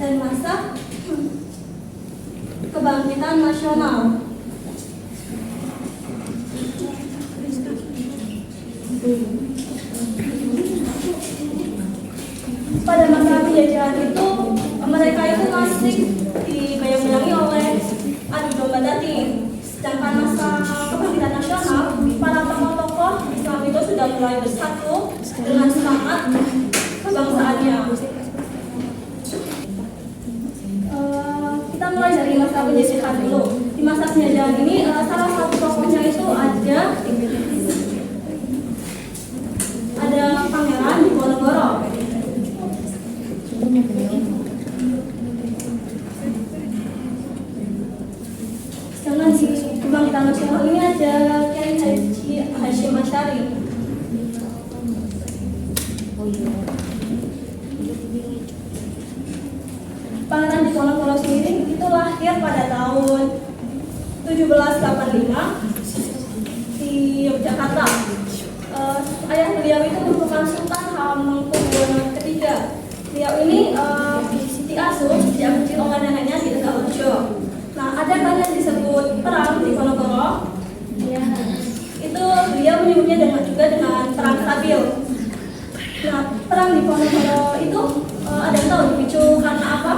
dan masa kebangkitan nasional. Pada masa penjajahan itu, mereka itu masih dibayang-bayangi oleh adu domba tadi. Sedangkan masa kebangkitan nasional, para tokoh-tokoh Islam itu sudah mulai bersatu dengan semangat kebangsaannya. Kita mulai dari masa penjajahan dulu. Di masa penjajahan ini, salah satu tokohnya itu ada Pangeran Diponegoro. Sedangkan di kebangkitan nasional ini ada Kiai Haji Hasyim Asy'ari. Pangeran Diponegoro sendiri itu lahir pada tahun 1785 di Yogyakarta. Ayah beliau itu merupakan Sultan Hamengkubuwono III. Beliau ini diasuh sejak kecil oleh neneknya di Tegalrejo. Nah, ada kan yang disebut perang Diponegoro. Ya, itu beliau menyebutnya dengan perang Stabil. Nah, perang Diponegoro itu ada yang tahu dipicu karena apa?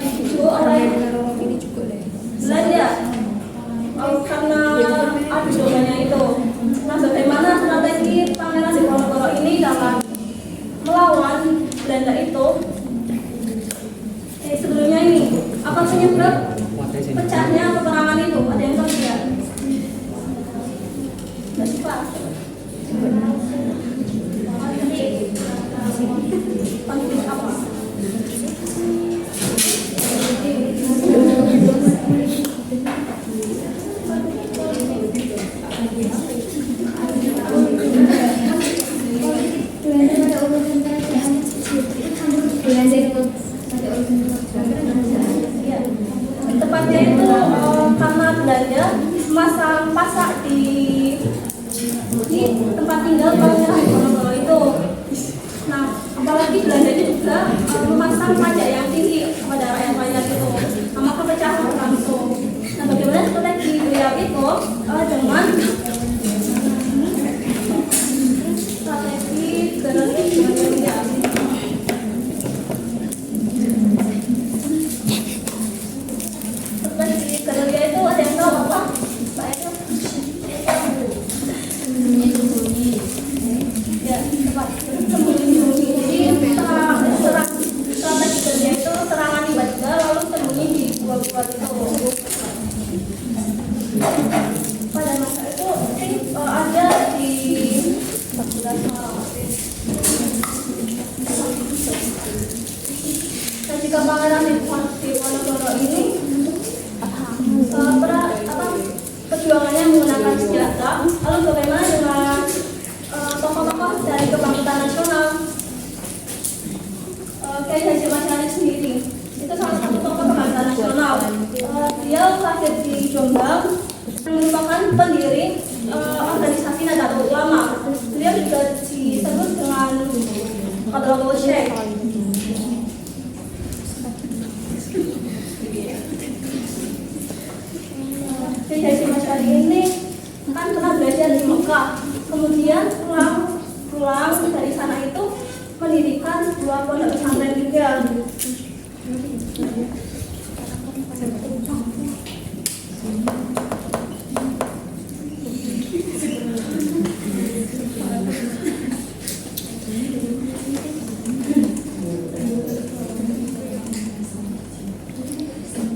Dipicu oleh Belanda. Karena adu dombanya itu. Nah, bagaimana strategi Pangeran Diponegoro ini dalam melawan Belanda itu? Sebelumnya ini, apa penyebab pecahnya peperangan itu? Ada yang tahu tidak? Masih Pak? Konflik apa? Tepatnya itu karena Belanda memasang pasak di tempat tinggal Pangeran Diponegoro itu. Nah, apalagi Belanda itu juga memasang pajak yang tinggi kepada rakyat-rakyat itu. Nah, maka pecah perang itu. Nah, bagaimana strategi beliau itu dengan Pangeran Diponegoro ini perjuangannya menggunakan senjata. Lalu bagaimana dengan tokoh-tokoh dari kebangkitan nasional? Kiai Haji Masyari sendiri itu salah satu tokoh kebangkitan nasional. Dia lahir di Jombang, merupakan pendiri organisasi Nahdlatul Ulama. Beliau juga disebut dengan Qadratul Syekh. Kiai Haji Masyari ini kan pernah belajar di Mekah, kemudian pulang dari sana itu mendirikan 2 pondok pesantren juga.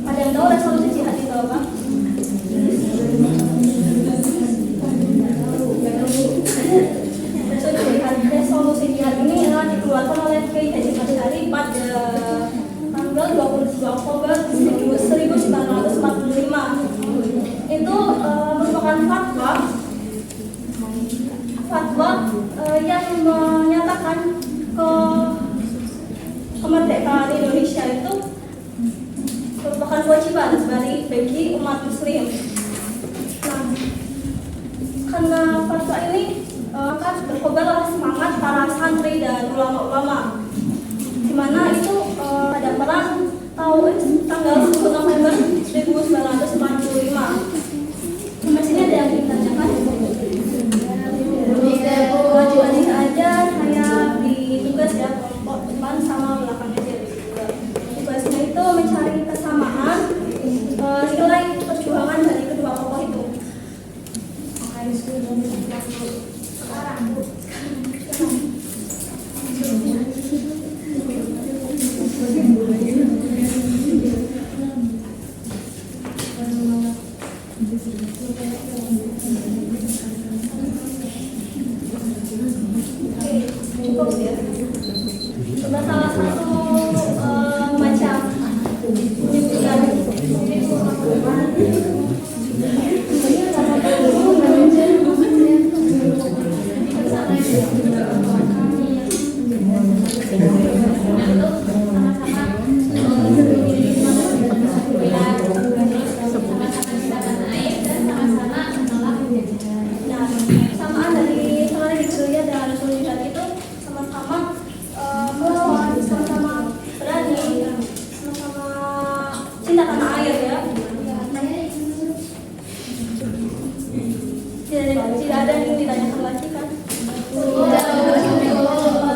Ada yang tahu resolusi jihad itu apa? Resolusi jihad ini adalah dikeluarkan oleh Kiai Haji Masyari pada tanggal 22 Oktober 1945. Itu merupakan fatwa yang menyatakan kemerdekaan Indonesia itu merupakan kewajiban bagi umat Muslim. Nah, karena fatwa ini akan berkobarlah semangat para santri dan ulama-ulama, di mana itu pada perang tanggal 10 November 1945. Sampai sini ada yang ditanyakan? Lanjut aja, saya ditugas ya kelompok depan sama belakang aja. Tugasnya itu mencari kesamaan nilai perjuangan dari kedua tokoh itu. Cukup ya. Cuma salah satu macam samaan dari Salari Hidayah dan Rasul Jihad itu sama-sama melawan, sama-sama berani, sama-sama cinta tanah air ya. Tidak ada yang ditanyakan lagi kan?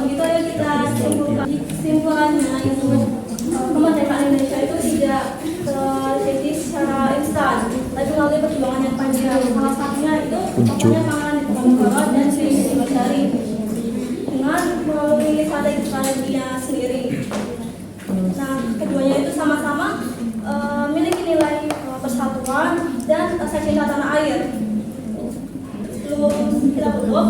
Begitu ya kita simpulkannya itu kemerdekaan Indonesia itu tidak terjadi secara instan, tapi melalui perjuangan yang panjang. Salah satunya itu tokohnya Pangeran Diponegoro dan Kiai Haji Masyari dengan melalui strateginya sendiri. Nah, keduanya itu sama-sama memiliki nilai persatuan dan rasa cinta tanah air. Sebelum kita tutup,